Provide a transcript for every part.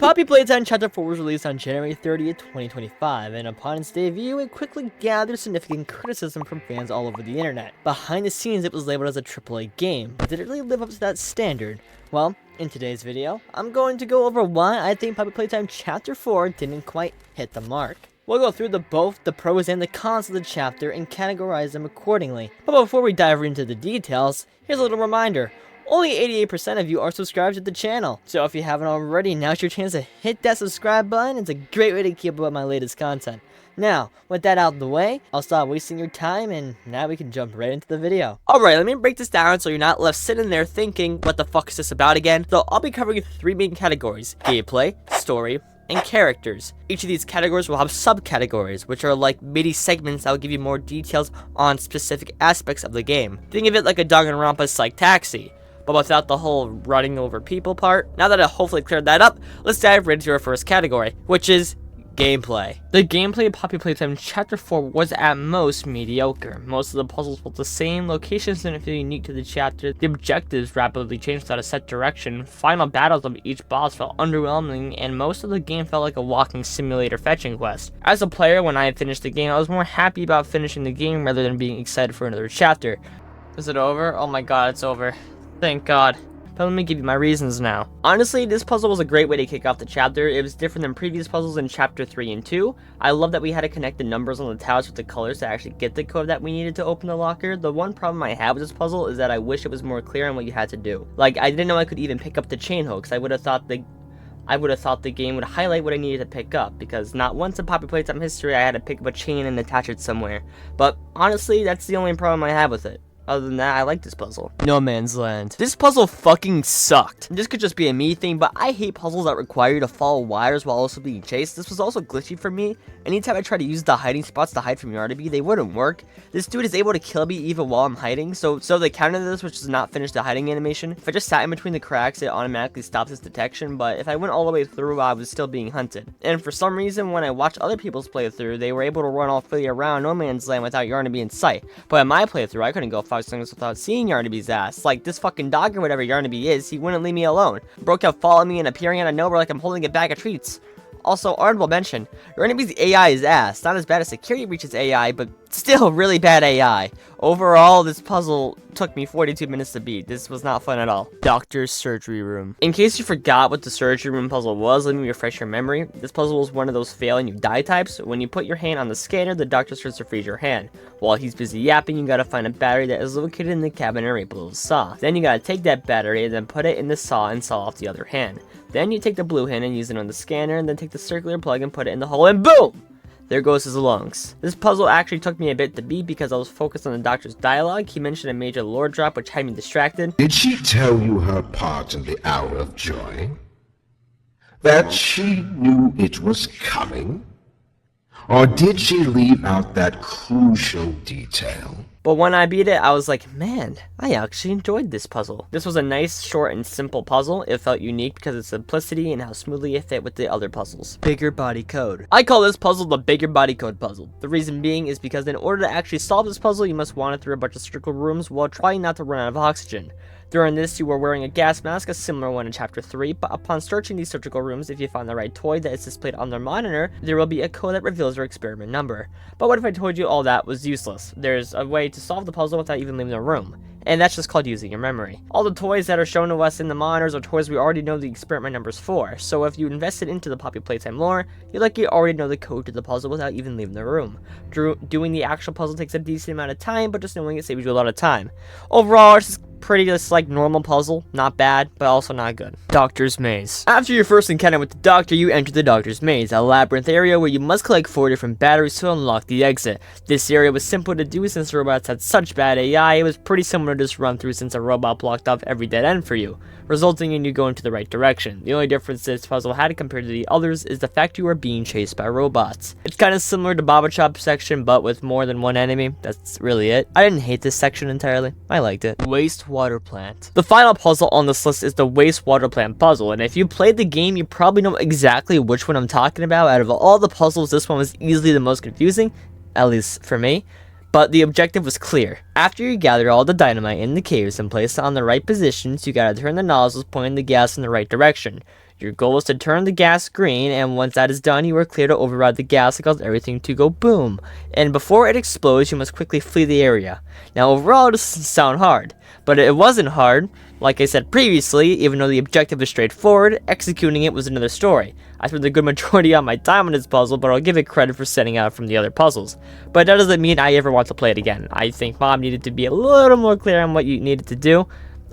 Poppy Playtime Chapter 4 was released on January 30th, 2025, and upon its debut, it quickly gathered significant criticism from fans all over the internet. Behind the scenes, it was labeled as a AAA game, but did it really live up to that standard? Well, in today's video, I'm going to go over why I think Poppy Playtime Chapter 4 didn't quite hit the mark. We'll go through both the pros and the cons of the chapter and categorize them accordingly. But before we dive into the details, here's a little reminder. Only 88% of you are subscribed to the channel, so if you haven't already, now's your chance to hit that subscribe button. It's a great way to keep up with my latest content. Now, with that out of the way, I'll stop wasting your time, and now we can jump right into the video. Alright, let me break this down so you're not left sitting there thinking, what the fuck is this about again? So I'll be covering 3 main categories: gameplay, story, and characters. Each of these categories will have subcategories, which are like mini segments that will give you more details on specific aspects of the game. Think of it like a Danganronpa Psych Taxi, but without the whole running over people part. Now that I hopefully cleared that up, let's dive right into our first category, which is gameplay. The gameplay of Poppy Playtime Chapter 4 was at most mediocre. Most of the puzzles felt the same, locations didn't feel unique to the chapter, the objectives rapidly changed without a set direction, final battles of each boss felt underwhelming, and most of the game felt like a walking simulator fetching quest. As a player, when I finished the game, I was more happy about finishing the game rather than being excited for another chapter. Is it over? Oh my god, it's over. Thank God. But let me give you my reasons now. Honestly, this puzzle was a great way to kick off the chapter. It was different than previous puzzles in Chapter 3 and 2. I love that we had to connect the numbers on the towers with the colors to actually get the code that we needed to open the locker. The one problem I have with this puzzle is that I wish it was more clear on what you had to do. Like, I didn't know I could even pick up the chain hooks. I would have thought the game would highlight what I needed to pick up, because not once in Poppy Playtime history I had to pick up a chain and attach it somewhere. But honestly, that's the only problem I have with it. Other than that, I like this puzzle. No Man's Land. This puzzle fucking sucked. This could just be a me thing, but I hate puzzles that require you to follow wires while also being chased. This was also glitchy for me. Anytime I try to use the hiding spots to hide from Yarnaby, they wouldn't work. This dude is able to kill me even while I'm hiding, so the counter to this, which does not finish the hiding animation. If I just sat in between the cracks, it automatically stops its detection, but if I went all the way through, I was still being hunted. And for some reason, when I watched other people's playthrough, they were able to run all freely around No Man's Land without Yarnaby in sight. But in my playthrough, I couldn't go 5 seconds without seeing Yarnaby's ass. Like, this fucking dog or whatever Yarnaby is, he wouldn't leave me alone. Broke kept following me and appearing out of nowhere like I'm holding a bag of treats. Also, honorable mention, Yarnaby's AI is ass. Not as bad as Security Breach's AI, but still really bad AI. Overall, this puzzle took me 42 minutes to beat. This was not fun at all. Doctor's Surgery Room. In case you forgot what the Surgery Room puzzle was, let me refresh your memory. This puzzle was one of those fail and you die types. When you put your hand on the scanner, the doctor starts to freeze your hand. While he's busy yapping, you gotta find a battery that is located in the cabinet right below the saw. Then you gotta take that battery and then put it in the saw and saw off the other hand. Then you take the blue hand and use it on the scanner, and then take the circular plug and put it in the hole, and boom! There goes his lungs. This puzzle actually took me a bit to beat because I was focused on the doctor's dialogue. He mentioned a major lore drop which had me distracted. Did she tell you her part in the hour of joy? That she knew it was coming? Or did she leave out that crucial detail? But when I beat it, I was like, man, I actually enjoyed this puzzle. This was a nice, short, and simple puzzle. It felt unique because of its simplicity and how smoothly it fit with the other puzzles. Bigger body code. I call this puzzle the bigger body code puzzle. The reason being is because in order to actually solve this puzzle, you must wander through a bunch of circle rooms while trying not to run out of oxygen. During this, you were wearing a gas mask, a similar one in Chapter 3, but upon searching these surgical rooms, if you find the right toy that is displayed on their monitor, there will be a code that reveals your experiment number. But what if I told you all that was useless? There's a way to solve the puzzle without even leaving the room, and that's just called using your memory. All the toys that are shown to us in the monitors are toys we already know the experiment numbers for, so if you invested into the Poppy Playtime lore, you likely already know the code to the puzzle without even leaving the room. Doing the actual puzzle takes a decent amount of time, but just knowing it saves you a lot of time. Overall, it's just just like normal puzzle, not bad, but also not good. Doctor's Maze. After your first encounter with the doctor, you enter the Doctor's Maze, a labyrinth area where you must collect 4 different batteries to unlock the exit. This area was simple to do since the robots had such bad AI, it was pretty similar to just run through since a robot blocked off every dead end for you, resulting in you going to the right direction. The only difference this puzzle had compared to the others is the fact you are being chased by robots. It's kind of similar to Baba Chop's section, but with more than one enemy. That's really it. I didn't hate this section entirely. I liked it. Wastewater plant. The final puzzle on this list is the wastewater plant puzzle, and if you played the game, you probably know exactly which one I'm talking about. Out of all the puzzles, this one was easily the most confusing, at least for me. But the objective was clear. After you gather all the dynamite in the caves and place it on the right positions, you gotta turn the nozzles pointing the gas in the right direction. Your goal is to turn the gas green, and once that is done, you are clear to override the gas that causes everything to go boom. And before it explodes, you must quickly flee the area. Now overall, it doesn't sound hard, but it wasn't hard. Like I said previously, even though the objective is straightforward, executing it was another story. I spent a good majority of my time on this puzzle, but I'll give it credit for setting out from the other puzzles. But that doesn't mean I ever want to play it again. I think Mom needed to be a little more clear on what you needed to do.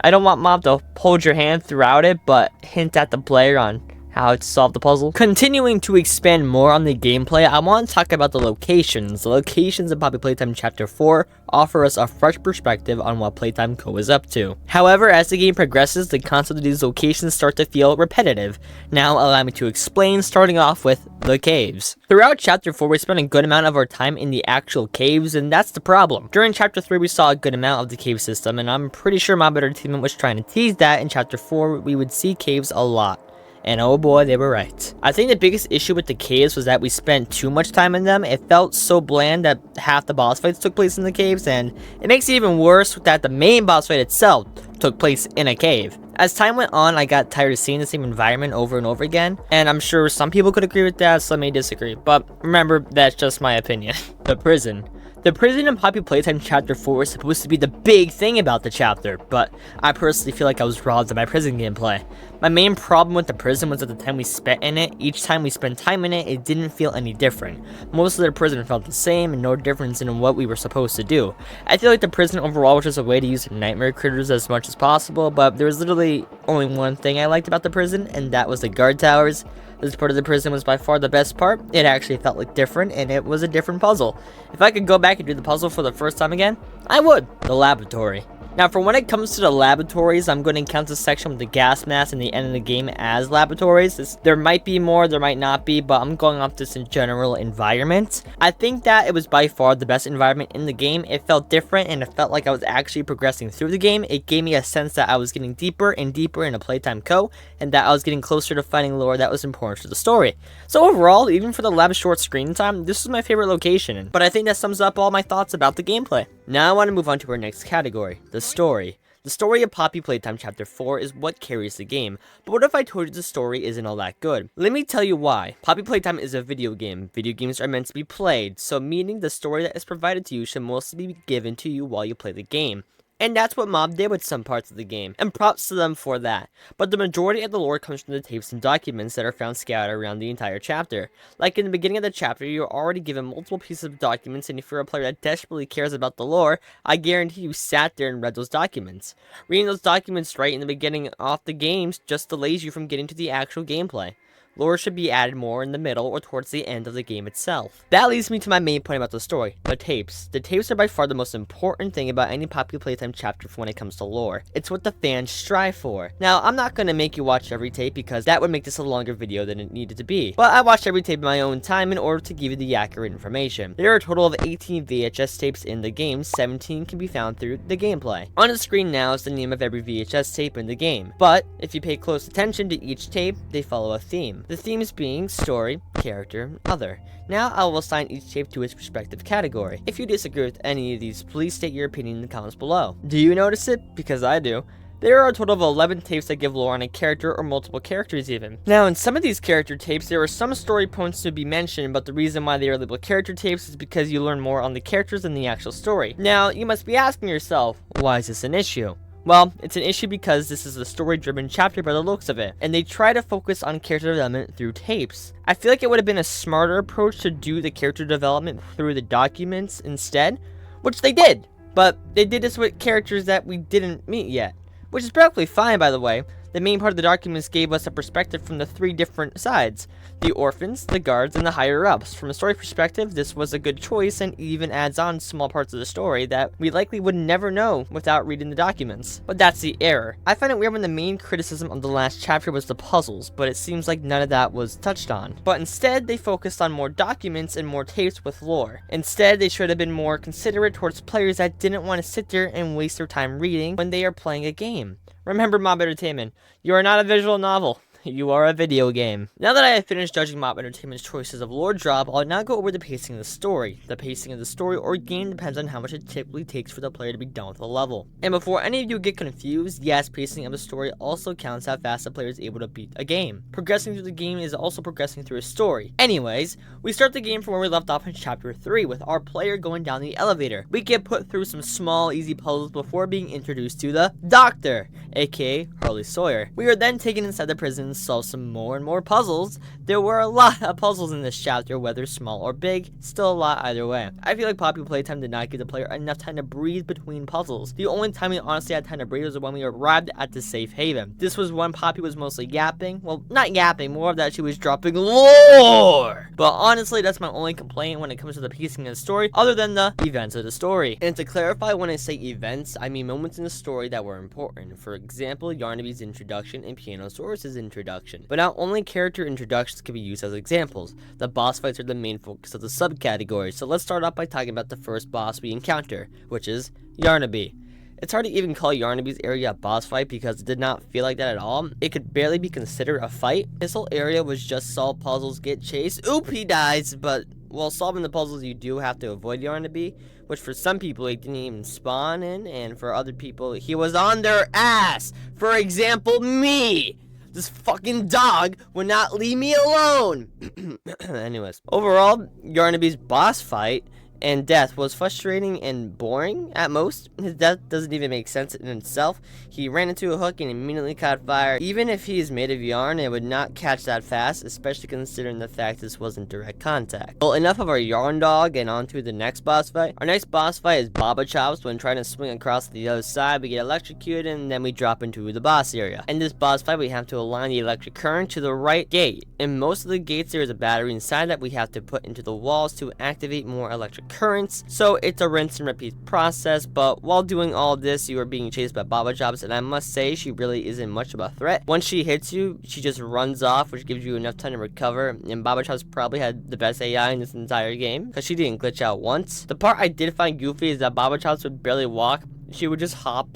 I don't want Mom to hold your hand throughout it, but hint at the player on how to solve the puzzle. Continuing to expand more on the gameplay, I want to talk about the locations. The locations in Poppy Playtime Chapter 4 offer us a fresh perspective on what Playtime Co. is up to. However, as the game progresses, the concept of these locations start to feel repetitive. Now, allow me to explain, starting off with the caves. Throughout Chapter 4, we spent a good amount of our time in the actual caves, and that's the problem. During Chapter 3, we saw a good amount of the cave system, and I'm pretty sure Mob Entertainment was trying to tease that in Chapter 4 we would see caves a lot. And oh boy, they were right. I think the biggest issue with the caves was that we spent too much time in them. It felt so bland that half the boss fights took place in the caves, and it makes it even worse that the main boss fight itself took place in a cave. As time went on, I got tired of seeing the same environment over and over again, and I'm sure some people could agree with that, some may disagree, but remember, that's just my opinion. The prison. The prison in Poppy Playtime Chapter 4 was supposed to be the big thing about the chapter, but I personally feel like I was robbed of my prison gameplay. My main problem with the prison was at the time we spent in it. Each time we spent time in it, it didn't feel any different. Most of the prison felt the same and no difference in what we were supposed to do. I feel like the prison overall was just a way to use nightmare critters as much as possible, but there was literally only one thing I liked about the prison, and that was the guard towers. This part of the prison was by far the best part. It actually felt like different, and it was a different puzzle. If I could go back and do the puzzle for the first time again, I would. The laboratory. Now, for when it comes to the laboratories, I'm going to count this section with the gas mask and the end of the game as laboratories. There might be more, there might not be, but I'm going off this in general environment. I think that it was by far the best environment in the game. It felt different, and it felt like I was actually progressing through the game. It gave me a sense that I was getting deeper and deeper into Playtime Co., and that I was getting closer to finding lore that was important to the story. So overall, even for the lab short screen time, this is my favorite location, but I think that sums up all my thoughts about the gameplay. Now I want to move on to our next category, the story. The story of Poppy Playtime Chapter 4 is what carries the game, but what if I told you the story isn't all that good? Let me tell you why. Poppy Playtime is a video game. Video games are meant to be played, so meaning the story that is provided to you should mostly be given to you while you play the game. And that's what Mob did with some parts of the game, and props to them for that. But the majority of the lore comes from the tapes and documents that are found scattered around the entire chapter. Like in the beginning of the chapter, you're already given multiple pieces of documents, and if you're a player that desperately cares about the lore, I guarantee you sat there and read those documents. Reading those documents right in the beginning off the games just delays you from getting to the actual gameplay. Lore should be added more in the middle or towards the end of the game itself. That leads me to my main point about the story, the tapes. The tapes are by far the most important thing about any Poppy Playtime chapter when it comes to lore. It's what the fans strive for. Now, I'm not going to make you watch every tape because that would make this a longer video than it needed to be. But I watched every tape in my own time in order to give you the accurate information. There are a total of 18 VHS tapes in the game, 17 can be found through the gameplay. On the screen now is the name of every VHS tape in the game, but if you pay close attention to each tape, they follow a theme. The themes being story, character, other. Now I will assign each tape to its respective category. If you disagree with any of these, please state your opinion in the comments below. Do you notice it? Because I do. There are a total of 11 tapes that give lore on a character or multiple characters even. Now in some of these character tapes, there are some story points to be mentioned, but the reason why they are labeled character tapes is because you learn more on the characters than the actual story. Now you must be asking yourself, why is this an issue? Well, it's an issue because this is a story-driven chapter by the looks of it, and they try to focus on character development through tapes. I feel like it would have been a smarter approach to do the character development through the documents instead, which they did, but they did this with characters that we didn't meet yet, which is perfectly fine, by the way. The main part of the documents gave us a perspective from the three different sides: the orphans, the guards, and the higher-ups. From a story perspective, this was a good choice and even adds on small parts of the story that we likely would never know without reading the documents. But that's the error. I find it weird when the main criticism of the last chapter was the puzzles, but it seems like none of that was touched on. But instead, they focused on more documents and more tapes with lore. Instead, they should have been more considerate towards players that didn't want to sit there and waste their time reading when they are playing a game. Remember, Mob Entertainment, you are not a visual novel. You are a video game. Now that I have finished judging Mob Entertainment's choices of lore drop, I'll now go over the pacing of the story. The pacing of the story or game depends on how much it typically takes for the player to be done with a level. And before any of you get confused, yes, pacing of the story also counts how fast the player is able to beat a game. Progressing through the game is also progressing through a story. Anyways, we start the game from where we left off in Chapter 3 with our player going down the elevator. We get put through some small, easy puzzles before being introduced to the Doctor, aka Harley Sawyer. We are then taken inside the prison and solve some more and more puzzles. There were a lot of puzzles in this chapter, whether small or big, still a lot either way. I feel like Poppy Playtime did not give the player enough time to breathe between puzzles. The only time we honestly had time to breathe was when we arrived at the safe haven. This was when Poppy was mostly yapping. Well, not yapping, more of that she was dropping lore! But honestly, that's my only complaint when it comes to the pacing of the story, other than the events of the story. And to clarify, when I say events, I mean moments in the story that were important. For example, Yarnaby's introduction and Pianosaurus's introduction. But not only character introductions can be used as examples. The boss fights are the main focus of the subcategory, so let's start off by talking about the first boss we encounter, which is Yarnaby. It's hard to even call Yarnaby's area a boss fight because it did not feel like that at all. It could barely be considered a fight. This whole area was just solve puzzles, get chased, oop, he dies, but while solving the puzzles you do have to avoid Yarnaby, which for some people he didn't even spawn in, and for other people he was on their ass. For example, me! This fucking dog would not leave me alone! Anyways, overall, Yarnaby's boss fight and death was frustrating and boring at most. His death doesn't even make sense in itself. He ran into a hook and immediately caught fire. Even if he is made of yarn, it would not catch that fast, especially considering the fact this wasn't direct contact. Well, enough of our yarn dog and on to the next boss fight. Our next boss fight is Baba Chops. When trying to swing across to the other side, we get electrocuted and then we drop into the boss area. In this boss fight, we have to align the electric current to the right gate. In most of the gates, there is a battery inside that we have to put into the walls to activate more electric currents, so it's a rinse and repeat process. But while doing all of this, you are being chased by Baba Chops, and I must say she really isn't much of a threat. Once she hits you, she just runs off, which gives you enough time to recover, and Baba Chops probably had the best AI in this entire game because she didn't glitch out once. The part I did find goofy is that Baba Chops would barely walk. She would just hop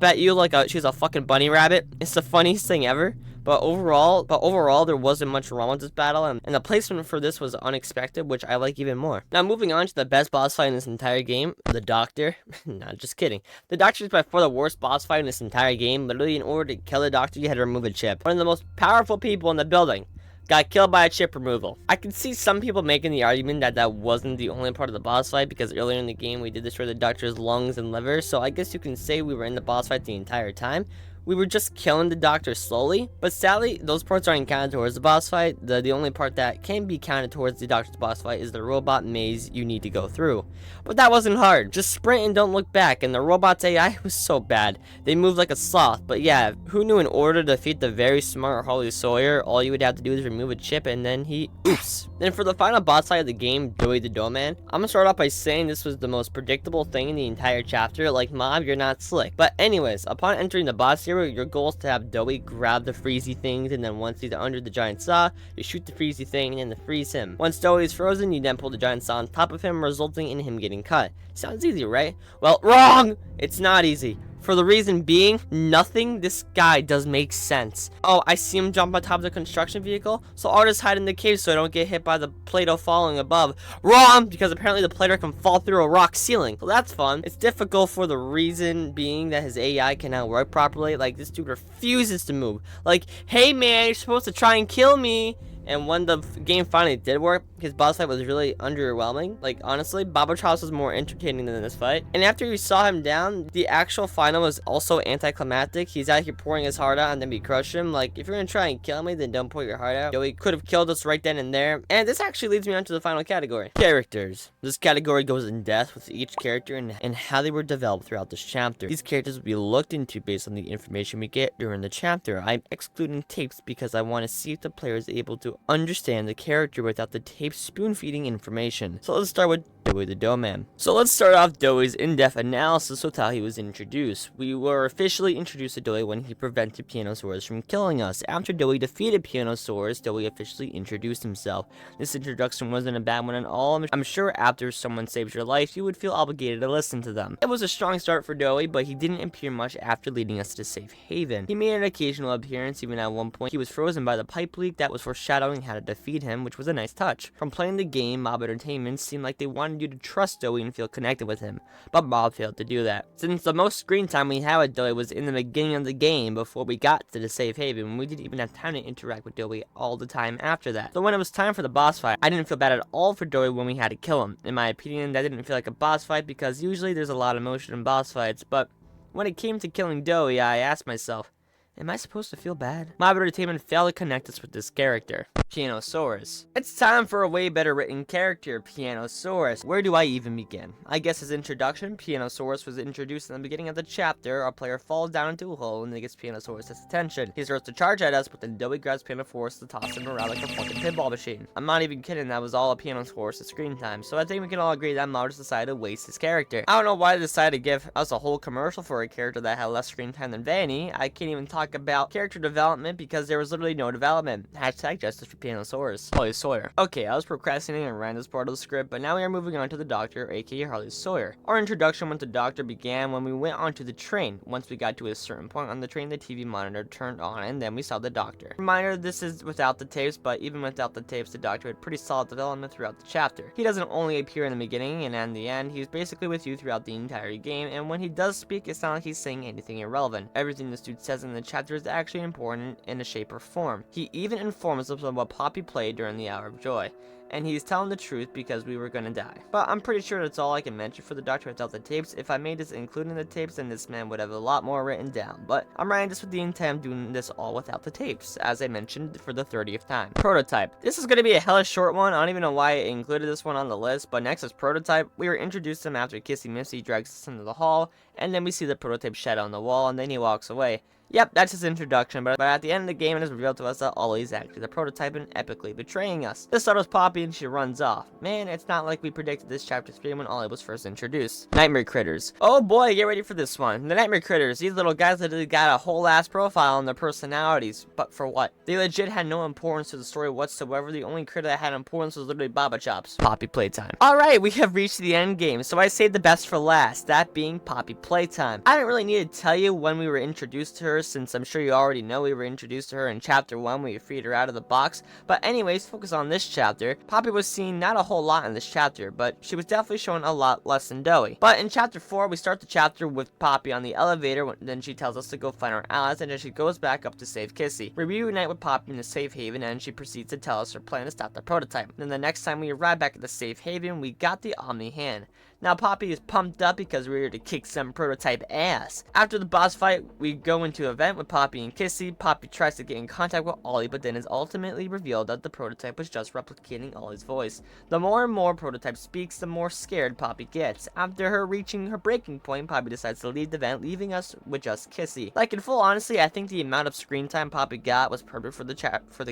at you like she's a fucking bunny rabbit. It's the funniest thing ever. But overall, there wasn't much wrong with this battle, and the placement for this was unexpected, which I like even more. Now, moving on to the best boss fight in this entire game, the Doctor. Nah, just kidding. The Doctor is by far the worst boss fight in this entire game. Literally, in order to kill the Doctor, you had to remove a chip. One of the most powerful people in the building got killed by a chip removal. I can see some people making the argument that that wasn't the only part of the boss fight, because earlier in the game we did destroy the Doctor's lungs and liver, so I guess you can say we were in the boss fight the entire time. We were just killing the Doctor slowly, but sadly, those parts aren't counted towards the boss fight. The only part that can be counted towards the Doctor's boss fight is the robot maze you need to go through. But that wasn't hard. Just sprint and don't look back, and the robot's AI was so bad. They moved like a sloth, but yeah, who knew in order to defeat the very smart Harley Sawyer, all you would have to do is remove a chip and then oops. Then for the final boss fight of the game, Joey the Dough-Man, I'm gonna start off by saying this was the most predictable thing in the entire chapter. Like, Mob, you're not slick. But anyways, upon entering the boss area, your goal is to have Doughy grab the freezy things, and then once he's under the giant saw, you shoot the freezy thing and then freeze him. Once Doughy is frozen, you then pull the giant saw on top of him, resulting in him getting cut. Sounds easy, right? Well, wrong! It's not easy. For the reason being, nothing this guy does make sense. Oh, I see him jump on top of the construction vehicle, so I'll just hide in the cave so I don't get hit by the Play-Doh falling above. Wrong! Because apparently the Play-Doh can fall through a rock ceiling. So that's fun. It's difficult for the reason being that his AI cannot work properly. Like, this dude refuses to move. Like, hey man, you're supposed to try and kill me. And when the game finally did work, his boss fight was really underwhelming. Like, honestly, Baba Chops was more entertaining than this fight. And after you saw him down, the actual final was also anticlimactic. He's out here pouring his heart out and then we crush him. Like, if you're gonna try and kill me, then don't pour your heart out. Joey could have killed us right then and there. And this actually leads me on to the final category. Characters. This category goes in depth with each character and how they were developed throughout this chapter. These characters will be looked into based on the information we get during the chapter. I'm excluding tapes because I want to see if the player is able to understand the character without the tape tapes spoon-feeding information. So let's start with Doughy the Doughman. So let's start off Doughy's in-depth analysis with how he was introduced. We were officially introduced to Doughy when he prevented Pianosaurus from killing us. After Doughy defeated Pianosaurus, Doughy officially introduced himself. This introduction wasn't a bad one at all. I'm sure after someone saves your life, you would feel obligated to listen to them. It was a strong start for Doughy, but he didn't appear much after leading us to the safe haven. He made an occasional appearance, even at one point he was frozen by the pipe leak that was foreshadowing how to defeat him, which was a nice touch. From playing the game, Mob Entertainment seemed like they wanted you to trust Doughy and feel connected with him, but Mob failed to do that. Since the most screen time we had with Doughy was in the beginning of the game before we got to the safe haven, when we didn't even have time to interact with Doughy all the time after that. So when it was time for the boss fight, I didn't feel bad at all for Doughy when we had to kill him. In my opinion, that didn't feel like a boss fight because usually there's a lot of motion in boss fights, but when it came to killing Doughy, I asked myself, am I supposed to feel bad? Mob Entertainment failed to connect us with this character, Pianosaurus. It's time for a way better written character, Pianosaurus. Where do I even begin? I guess his introduction, Pianosaurus was introduced in the beginning of the chapter. Our player falls down into a hole and it gets Pianosaurus' attention. He starts to charge at us, but then Doughy grabs Pianosaurus to toss him around like a fucking pinball machine. I'm not even kidding, that was all of Pianosaurus' screen time, so I think we can all agree that Mob decided to waste his character. I don't know why they decided to give us a whole commercial for a character that had less screen time than Vanny. I can't even talk about character development because there was literally no development. Hashtag justice for Pianosaurus. Harley Sawyer. Okay, I was procrastinating and ran this part of the script, but now we are moving on to the Doctor, aka Harley Sawyer. Our introduction with the Doctor began when we went onto the train. Once we got to a certain point on the train, the TV monitor turned on and then we saw the Doctor. Reminder, this is without the tapes, but even without the tapes, the Doctor had pretty solid development throughout the chapter. He doesn't only appear in the beginning and in the end, he's basically with you throughout the entire game, and when he does speak, it's not like he's saying anything irrelevant. Everything this dude says in the chapter is actually important in a shape or form. He even informs us of what Poppy played during the Hour of Joy, and he's telling the truth because we were gonna die. But I'm pretty sure that's all I can mention for the Doctor without the tapes. If I made this including the tapes, then this man would have a lot more written down, but I'm writing this with the intent of doing this all without the tapes, as I mentioned for the 30th time. Prototype. This is gonna be a hella short one. I don't even know why I included this one on the list, but next is Prototype. We were introduced to him after Kissy Missy drags us into the hall, and then we see the Prototype shadow on the wall, and then he walks away. Yep, that's his introduction, but at the end of the game, it is revealed to us that Ollie's actually the Prototype and epically betraying us. This startles Poppy and she runs off. Man, it's not like we predicted this chapter 3 when Ollie was first introduced. Nightmare Critters. Oh boy, get ready for this one. The Nightmare Critters. These little guys literally got a whole ass profile on their personalities, but for what? They legit had no importance to the story whatsoever. The only critter that had importance was literally Baba Chops. Poppy Playtime. Alright, we have reached the end game, so I saved the best for last, that being Poppy Playtime. I didn't really need to tell you when we were introduced to her, since I'm sure you already know we were introduced to her in chapter 1 when we freed her out of the box, but anyways, focus on this chapter. Poppy was seen not a whole lot in this chapter, but she was definitely shown a lot less than Doughy. But in chapter 4, we start the chapter with Poppy on the elevator, then she tells us to go find our allies, and then she goes back up to save Kissy. We reunite with Poppy in the safe haven, and she proceeds to tell us her plan to stop the Prototype. Then the next time we arrive back at the safe haven, we got the Omni Hand. Now Poppy is pumped up because we're here to kick some Prototype ass. After the boss fight, we go into an event with Poppy and Kissy. Poppy tries to get in contact with Ollie, but then is ultimately revealed that the Prototype was just replicating Ollie's voice. The more and more Prototype speaks, the more scared Poppy gets. After her reaching her breaking point, Poppy decides to leave the event, leaving us with just Kissy. Like, in full honesty, I think the amount of screen time Poppy got was perfect for the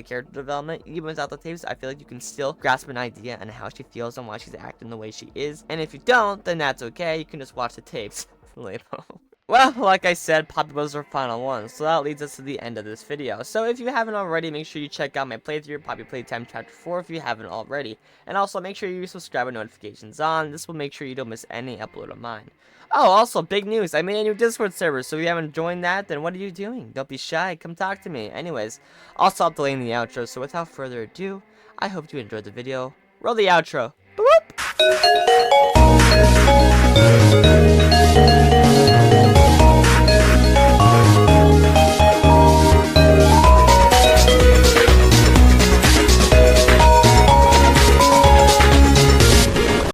character development. Even without the tapes, I feel like you can still grasp an idea on how she feels and why she's acting the way she is. And if you don't, then that's okay, you can just watch the tapes later. Well, like I said, Poppy was our final one, so that leads us to the end of this video. So if you haven't already, make sure you check out my playthrough, Poppy Playtime Chapter 4 if you haven't already. And also make sure you subscribe with notifications on, this will make sure you don't miss any upload of mine. Oh, also, big news, I made a new Discord server, so if you haven't joined that, then what are you doing? Don't be shy, come talk to me. Anyways, I'll stop delaying the outro, so without further ado, I hope you enjoyed the video. Roll the outro. Boop!